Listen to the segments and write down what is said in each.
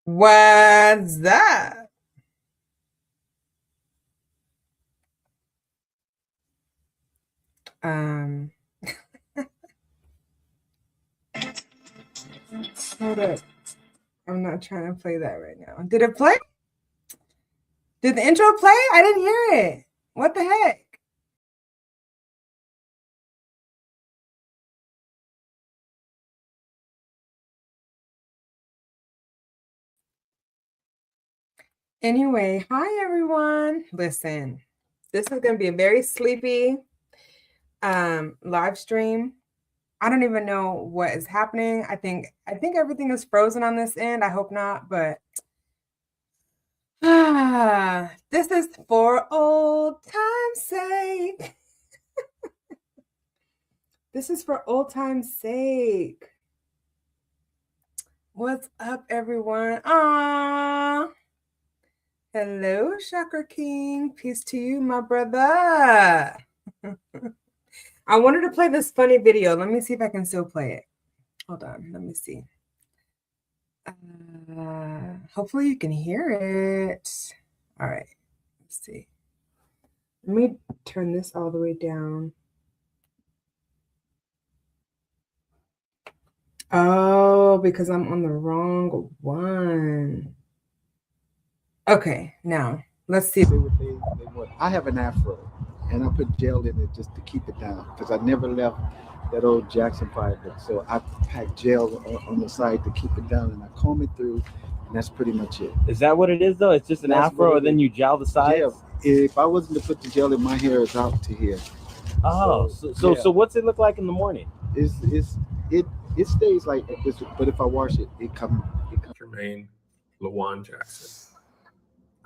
What's that? Um, Hold up. I'm not trying to play that right now. Did it play? Did the intro play? I didn't hear it. What the heck? Anyway, hi everyone. Listen, this is going to be a very sleepy live stream. I don't even know what is happening. I think everything is frozen on this end. I hope not, but this is for old time's sake. This is for old time's sake. What's up, everyone? Hello, Chakra King. Peace to you, my brother. I wanted to play this funny video. Let me see if I can still play it. Hold on. Let me see. Hopefully you can hear it. All right. Let's see. Let me turn this all the way down. Oh, because I'm on the wrong one. Okay, now let's see. I have an afro, and I put gel in it just to keep it down because I never left that old Jackson 5 look. So I pack gel on the side to keep it down, and I comb it through, and that's pretty much it. Is that what it is, though? It's just an afro, and then you gel the sides? Yeah. If I wasn't to put the gel in, my hair is out to here. Oh, so what's it look like in the morning? It stays like this, but if I wash it, it comes. Jermaine Lawan Jackson,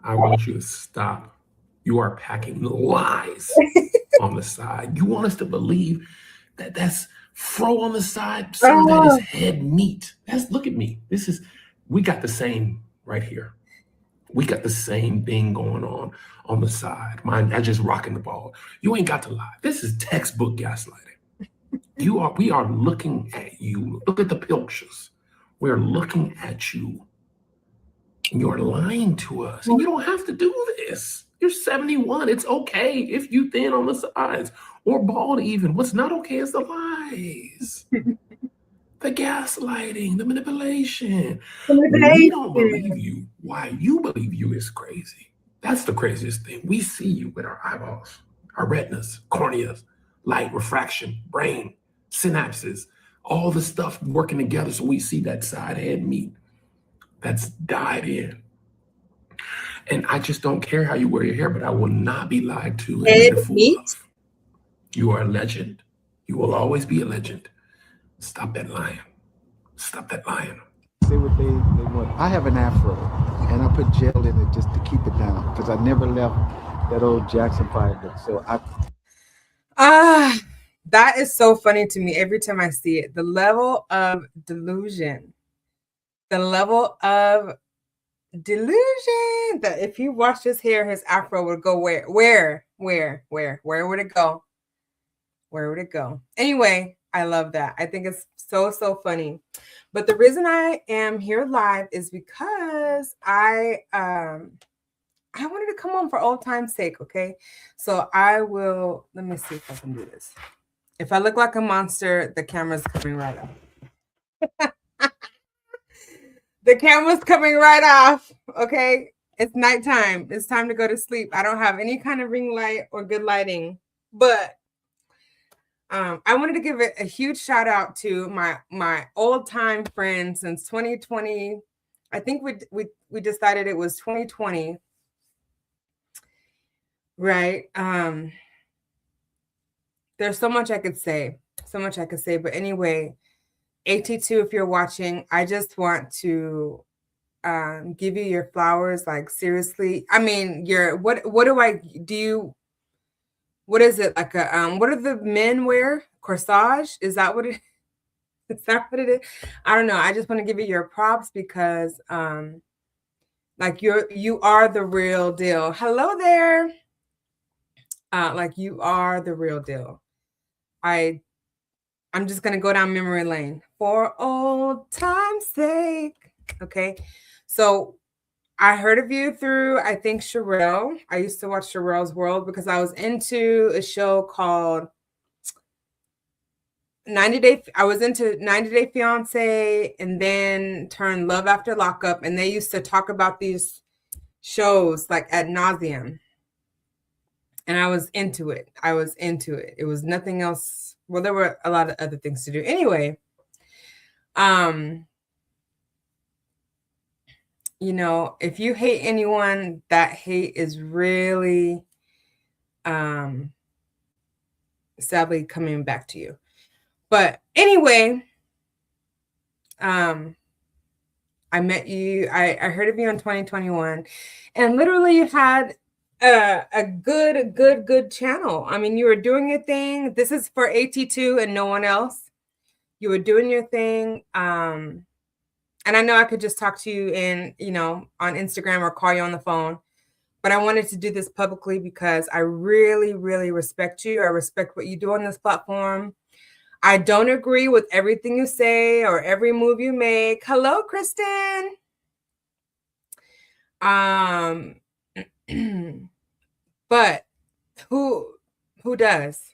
I want you to stop. You are packing lies on the side. You want us to believe that that's fro on the side, some of that is head meat. Look at me. We got the same right here. We got the same thing going on the side. Mine, I just rocking the ball. You ain't got to lie. This is textbook gaslighting. We are looking at you. Look at the pictures. We're looking at you. And you're lying to us. And you don't have to do this. You're 71. It's okay if you thin on the sides or bald even. What's not okay is the lies. The gaslighting, the manipulation. We don't believe you. Why you believe you is crazy. That's the craziest thing. We see you with our eyeballs, our retinas, corneas, light, refraction, brain, synapses, all the stuff working together so we see that side head meat that's dyed in. And I just don't care how you wear your hair, but I will not be lied to and made a fool of. You are a legend. You will always be a legend. Stop that lying. Stop that lying. They want. I have an afro, and I put gel in it just to keep it down because I never left that old Jackson 5 look. So that is so funny to me every time I see it. The level of delusion. The level of delusion that if he washed his hair, his afro would go where would it go? Where would it go? Anyway, I love that. I think it's so funny. But the reason I am here live is because I wanted to come on for old time's sake, okay? So let me see if I can do this. If I look like a monster, the camera's coming right up. The camera's coming right off, okay? It's nighttime. It's time to go to sleep. I don't have any kind of ring light or good lighting, but I wanted to give a huge shout out to my old time friends since 2020. I think we decided it was 2020, right? There's so much I could say, but anyway, AT2, if you're watching, I just want to give you your flowers. Like, seriously, I mean, what is it, like a what do the men wear? Corsage? Is that what it is? I don't know. I just want to give you your props because like you are the real deal. Hello there. Like, you are the real deal. I'm just gonna go down memory lane for old time's sake. Okay. So I heard of you through, I think, Sherelle. I used to watch Sherelle's World because I was into a show called 90 Day. I was into 90 Day Fiance and then turned Love After Lockup. And they used to talk about these shows like ad nauseum. And I was into it. It was nothing else. Well, there were a lot of other things to do. Anyway, you know, if you hate anyone, that hate is really sadly coming back to you. But anyway, I met you. I heard of you in 2021, and literally you had a good channel. I mean, you were doing your thing. This is for AT2 and no one else. You were doing your thing. And I know I could just talk to you in, you know, on Instagram or call you on the phone, but I wanted to do this publicly because I really, really respect you. I respect what you do on this platform. I don't agree with everything you say or every move you make. Hello, Kristen. But who does?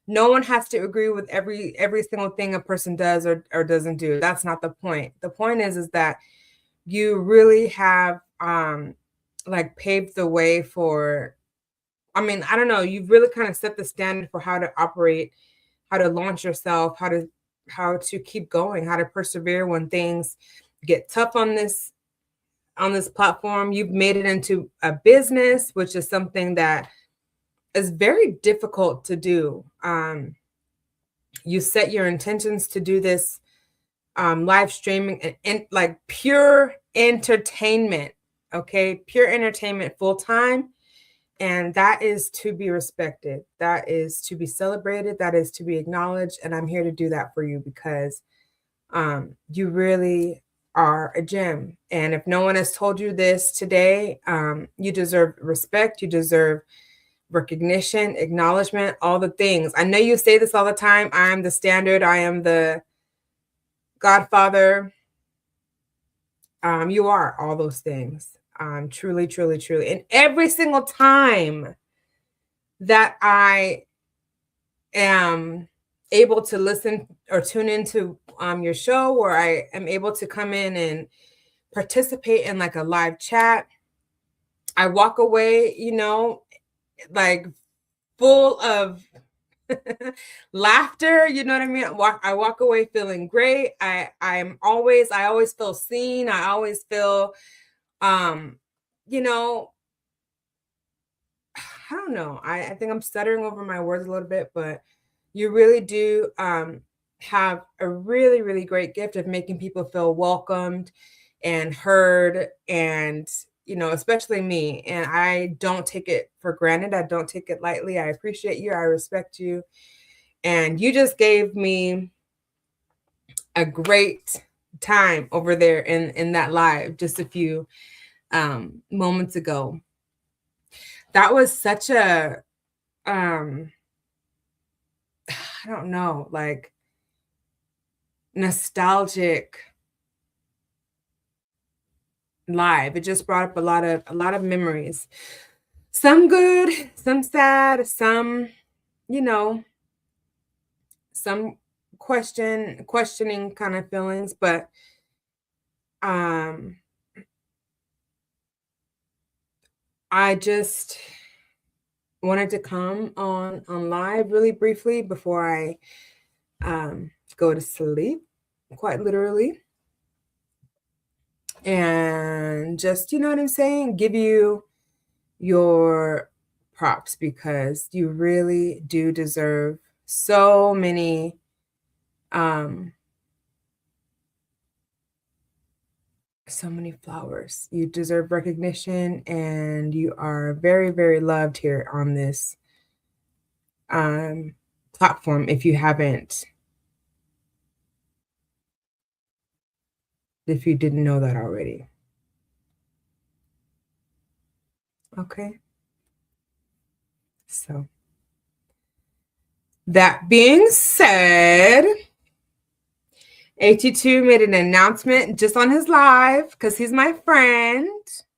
No one has to agree with every single thing a person does or doesn't do. That's not the point. The point is that you really have like paved the way for, I mean, I don't know, you've really kind of set the standard for how to operate, how to launch yourself, how to keep going, how to persevere when things get tough on this platform. You've made it into a business, which is something that is very difficult to do. You set your intentions to do this live streaming and like pure entertainment, okay? Pure entertainment full time. And that is to be respected. That is to be celebrated. That is to be acknowledged. And I'm here to do that for you because you really are a gem. And if no one has told you this today, you deserve respect. You deserve recognition, acknowledgement, all the things. I know you say this all the time. I am the standard. I am the Godfather. You are all those things. Truly, truly, truly. And every single time that I am able to listen or tune into your show, where I am able to come in and participate in like a live chat, I walk away, you know, like full of laughter, you know what I mean? I walk away feeling great. I always feel seen. I always feel you know, I don't know. I think I'm stuttering over my words a little bit, but you really do have a really, really great gift of making people feel welcomed and heard, and you know, especially me. And I don't take it for granted. I don't take it lightly. I appreciate you. I respect you. And you just gave me a great time over there in that live just a few moments ago. That was such a I don't know, like nostalgic live. It just brought up a lot of memories. Some good, some sad, some, you know, some questioning kind of feelings, but I just wanted to come on live really briefly before I go to sleep, quite literally. And just, you know what I'm saying? Give you your props because you really do deserve so many flowers. You deserve recognition, and you are very, very loved here on this platform if you didn't know that already. Okay. So that being said, AT2 made an announcement just on his live because he's my friend.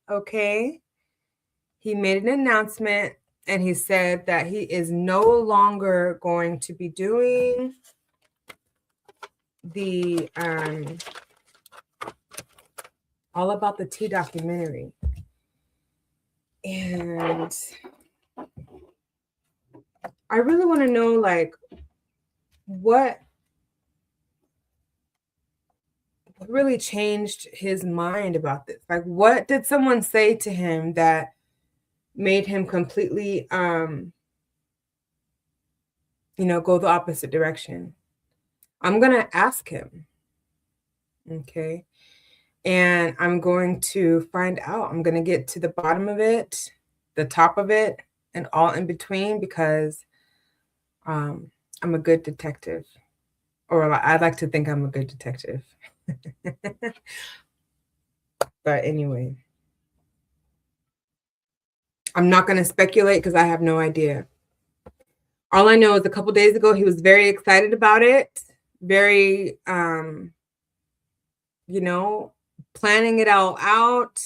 Okay. He made an announcement and he said that he is no longer going to be doing the All About the Tea documentary. And I really want to know, like, what really changed his mind about this? Like, what did someone say to him that made him completely, go the opposite direction? I'm going to ask him. Okay. And I'm going to find out. I'm going to get to the bottom of it, the top of it, and all in between, because I'm a good detective, or I'd like to think I'm a good detective. But anyway, I'm not going to speculate because I have no idea. All I know is a couple days ago, he was very excited about it, very, planning it all out,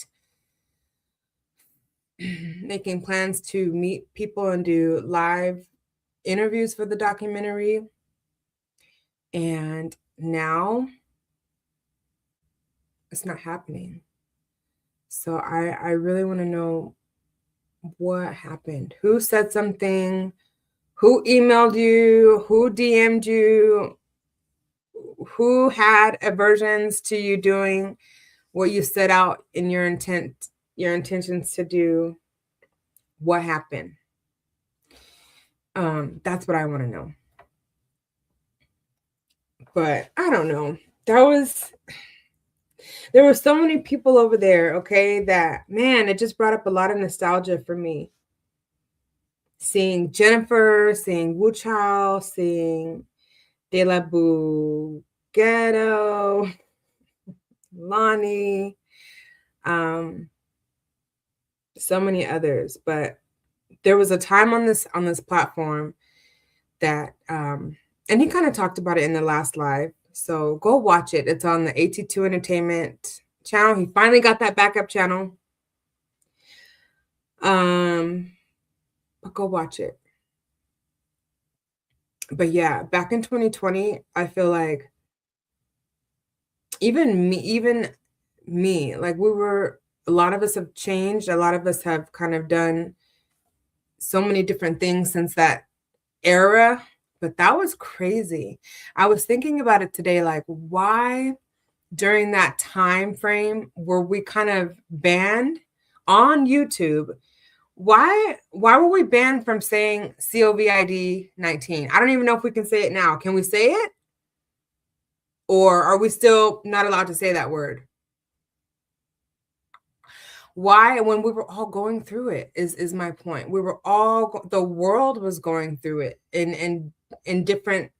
making plans to meet people and do live interviews for the documentary. And now it's not happening. So I really want to know what happened. Who said something? Who emailed you? Who DM'd you? Who had aversions to you doing what you set out in your intentions to do? What happened? That's what I want to know. But I don't know. There were so many people over there, okay, that, man, it just brought up a lot of nostalgia for me. Seeing Jennifer, seeing Wu Chao, seeing De La Boo, Ghetto, Lonnie, so many others. But there was a time on this platform that, and he kind of talked about it in the last live. So go watch it. It's on the AT2 Entertainment channel. He finally got that backup channel. But go watch it. But yeah, back in 2020, I feel like even me, like a lot of us have changed. A lot of us have kind of done so many different things since that era. But that was crazy. I was thinking about it today, like, why during that time frame were we kind of banned on YouTube? Why were we banned from saying COVID-19? I don't even know if we can say it now. Can we say it? Or are we still not allowed to say that word? Why, when we were all going through it, is my point. We were all, the world was going through it in different,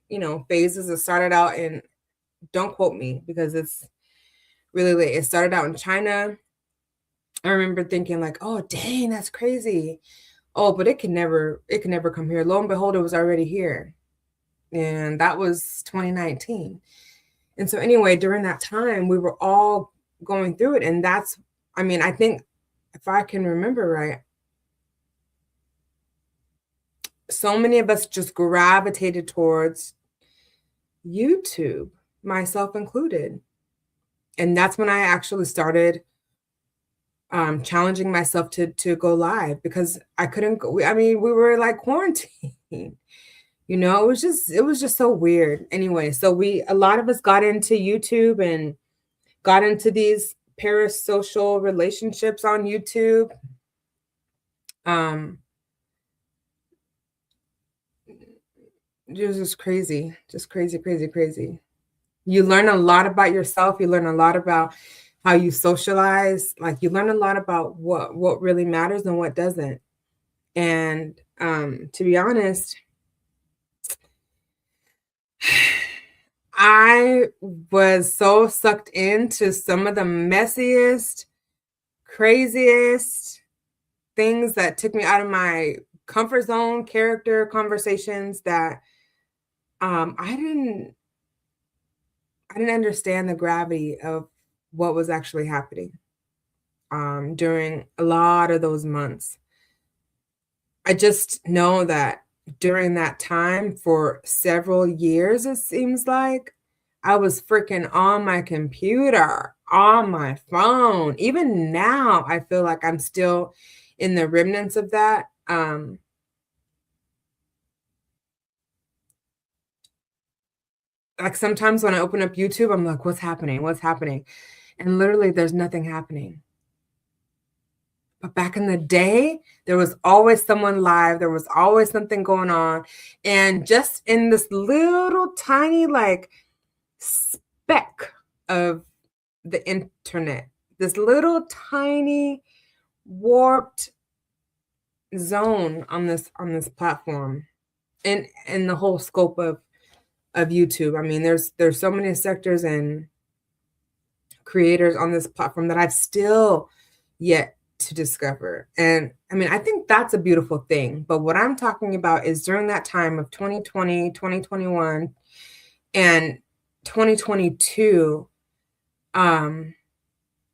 phases. It started out in, don't quote me because it's really late. It started out in China. I remember thinking like, oh, dang, that's crazy. Oh, but it can never come here. Lo and behold, it was already here. And that was 2019. And so anyway, during that time, we were all going through it. And I think if I can remember right, so many of us just gravitated towards YouTube, myself included. And that's when I actually started challenging myself to go live, because I couldn't go. We were like quarantined. It was just so weird. Anyway, so a lot of us got into YouTube and got into these parasocial relationships on YouTube. It was just crazy, crazy. You learn a lot about yourself. You learn a lot about how you socialize. Like, you learn a lot about what really matters and what doesn't. And to be honest, I was so sucked into some of the messiest, craziest things that took me out of my comfort zone, character conversations that I I didn't understand the gravity of what was actually happening during a lot of those months. I just know that during that time for several years, it seems like I was freaking on my computer, on my phone. Even now, I feel like I'm still in the remnants of that. Like sometimes when I open up YouTube, I'm like, what's happening? What's happening? And literally, there's nothing happening. But back in the day, there was always someone live. There was always something going on. And just in this little tiny, like, speck of the internet, this little tiny warped zone on this platform, and the whole scope of YouTube. I mean, there's so many sectors and creators on this platform that I've still yet to discover. And I mean, I think that's a beautiful thing. But what I'm talking about is during that time of 2020, 2021, and 2022, man,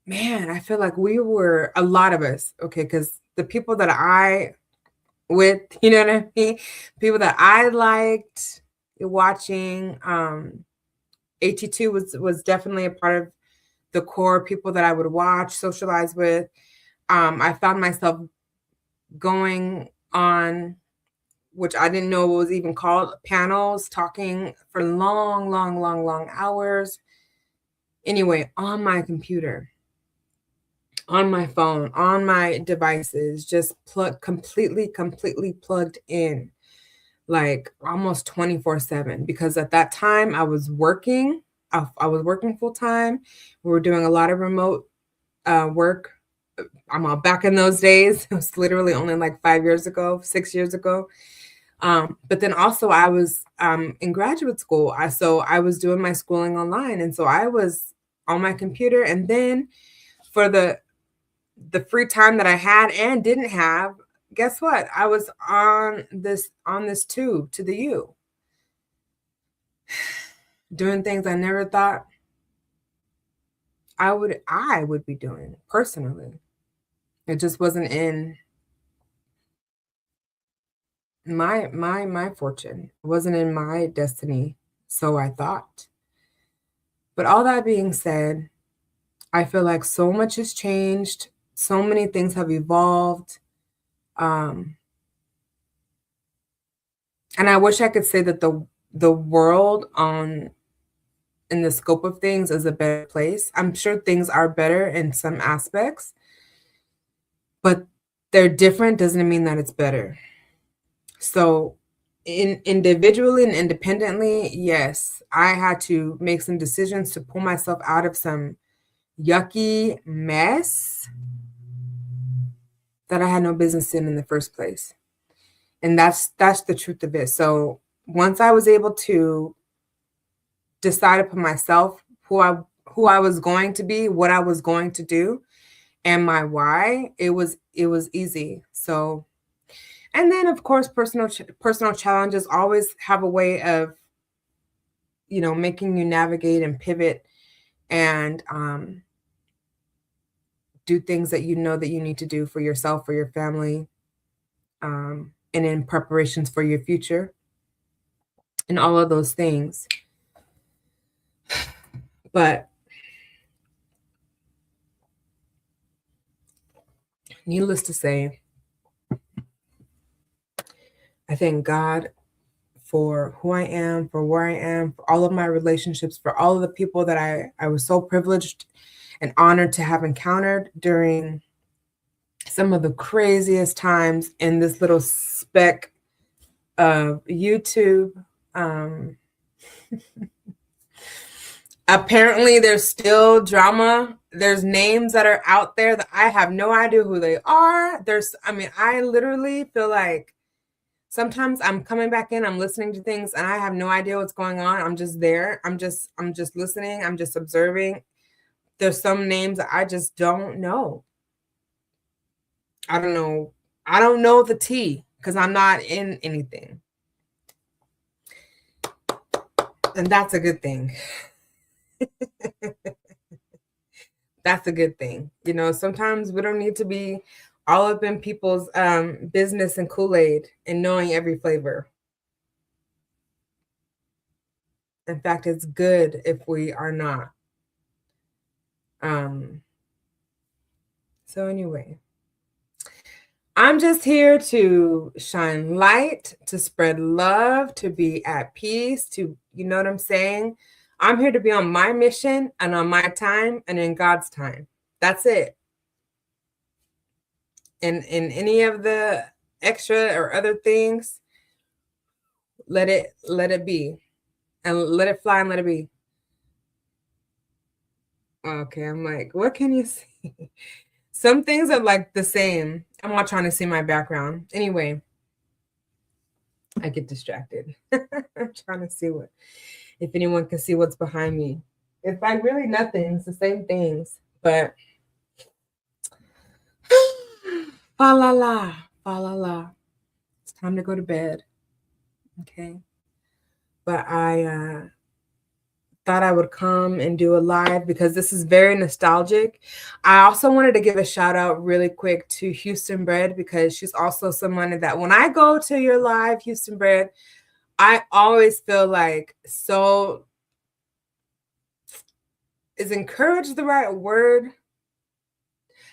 I feel like we were, a lot of us, okay, because the people that I with, you know what I mean? People that I liked watching, AT2 was definitely a part of the core people that I would watch, socialize with. I found myself going on, which I didn't know was even called, panels, talking for long hours. Anyway, on my computer, on my phone, on my devices, just completely plugged in, like almost 24/7. Because at that time I was working. I was working full time. We were doing a lot of remote work. I'm back in those days. It was literally only like 5 years ago, 6 years ago. But then also I was in graduate school. So I was doing my schooling online. And so I was on my computer. And then for the free time that I had and didn't have, guess what? I was on this tube to the U, doing things I never thought I would be doing personally. It just wasn't in my fortune. It wasn't in my destiny, so I thought. But all that being said, I feel like so much has changed. So many things have evolved. And I wish I could say that the world in the scope of things is a better place. I'm sure things are better in some aspects, but they're different doesn't mean that it's better. So individually and independently, yes, I had to make some decisions to pull myself out of some yucky mess that I had no business in the first place. And that's the truth of it. So once I was able to decide upon myself who I was going to be, what I was going to do, and my why, it was easy. So, and then of course, personal challenges always have a way of, making you navigate and pivot and do things that you know that you need to do for yourself, for your family, and in preparations for your future, and all of those things. But needless to say, I thank God for who I am, for where I am, for all of my relationships, for all of the people that I was so privileged and honored to have encountered during some of the craziest times in this little speck of YouTube. Apparently there's still drama. There's names that are out there that I have no idea who they are. I literally feel like sometimes I'm coming back in, I'm listening to things and I have no idea what's going on. I'm just there. I'm just listening. I'm just observing. There's some names that I just don't know. I don't know. I don't know the tea because I'm not in anything. And that's a good thing. That's a good thing. You know, sometimes we don't need to be all up in people's business and Kool-Aid and knowing every flavor. In fact, it's good if we are not. So anyway, I'm just here to shine light, to spread love, to be at peace, to, you know what I'm saying? I'm here to be on my mission and on my time and in God's time. That's it. And in any of the extra or other things, let it be. And let it fly and let it be. Okay, I'm like, what can you see? Some things are like the same. I'm not trying to see my background. Anyway, I get distracted. I'm trying to see if anyone can see what's behind me. It's like really nothing. It's the same things. But fa la la, fa la la. It's time to go to bed. Okay. But I thought I would come and do a live because this is very nostalgic. I also wanted to give a shout out really quick to Houston Bread because she's also someone that when I go to your live, Houston Bread, I always feel like so, is encouraged the right word?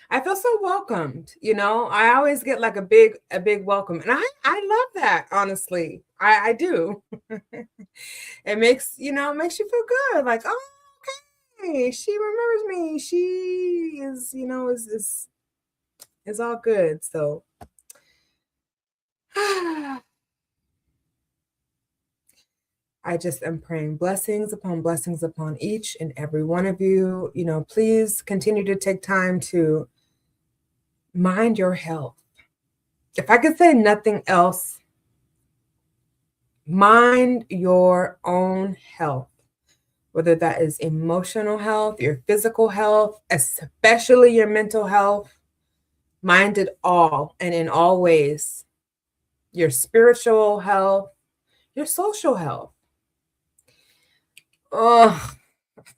I feel so welcomed, you know. I always get like a big welcome. And I love that, honestly. I do. It makes you feel good. Like, oh, okay, she remembers me. She is, is all good. So I just am praying blessings upon each and every one of you. You know, please continue to take time to mind your health. If I could say nothing else, mind your own health, whether that is emotional health, your physical health, especially your mental health. Mind it all and in all ways. Your spiritual health, your social health. Oh,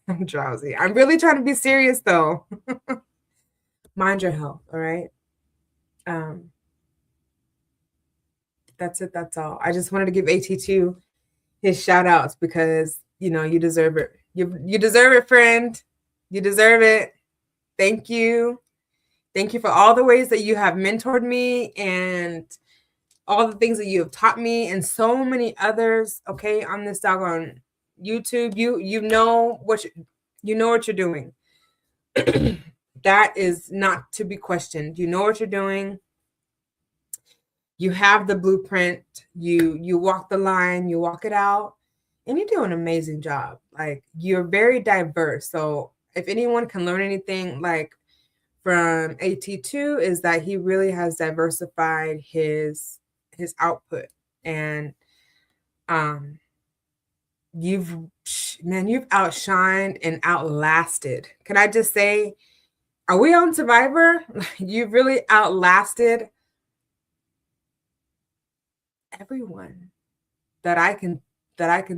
I'm drowsy. I'm really trying to be serious though. Mind your health, all right? That's it. That's all. I just wanted to give AT2 his shout outs because, you know, you deserve it. You deserve it, friend. You deserve it. Thank you. Thank you for all the ways that you have mentored me and all the things that you have taught me and so many others, okay, on this doggone YouTube. You know what you're doing. That is not to be questioned. You know what you're doing. You have the blueprint. You walk the line, you walk it out, and you do an amazing job. Like, you're very diverse. So if anyone can learn anything like from AT2 is that he really has diversified his output. And you've outshined and outlasted. Can I just say, are we on Survivor? You've really outlasted everyone that I can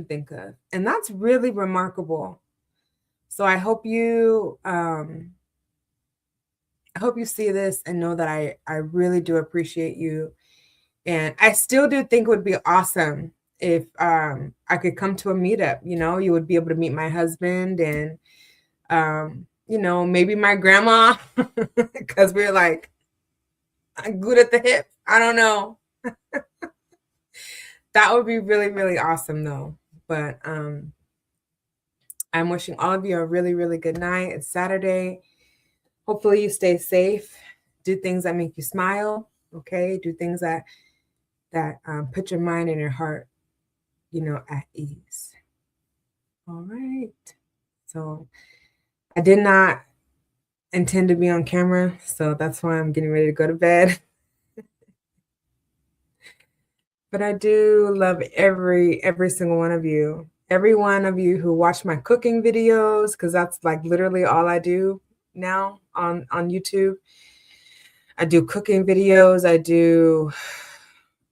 think of. And that's really remarkable. So I hope you see this and know that I really do appreciate you. And I still do think it would be awesome if I could come to a meetup. You know, you would be able to meet my husband and you know, maybe my grandma, because we're like good at the hip. I don't know. That would be really, really awesome though. But I'm wishing all of you a really, really good night. It's Saturday. Hopefully you stay safe. Do things that make you smile. Okay. Do things that put your mind and your heart, you know, at ease. All right. So I did not intend to be on camera, so that's why I'm getting ready to go to bed. But I do love every single one of you. Every one of you who watch my cooking videos, because that's like literally all I do now on YouTube. I do cooking videos. I do,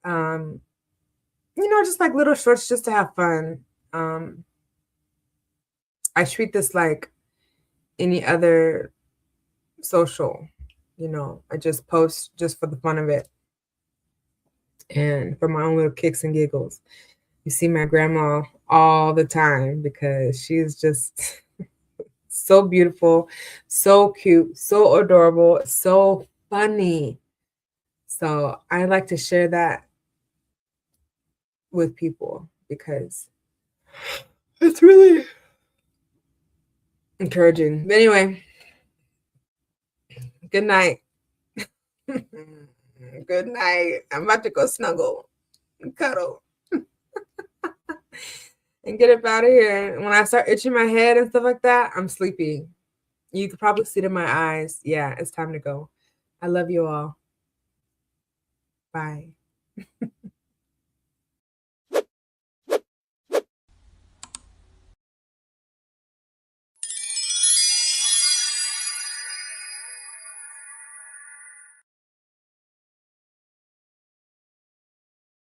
you know, just like little shorts just to have fun. I treat this like any other social, I just post just for the fun of it and for my own little kicks and giggles. You see my grandma all the time because she's just so beautiful, so cute, so adorable, so funny. So I like to share that with people because it's really encouraging. But anyway, good night. Good night. I'm about to go snuggle and cuddle and get up out of here. When I start itching my head and stuff like that, I'm sleepy. You could probably see it in my eyes. Yeah, it's time to go. I love you all. Bye.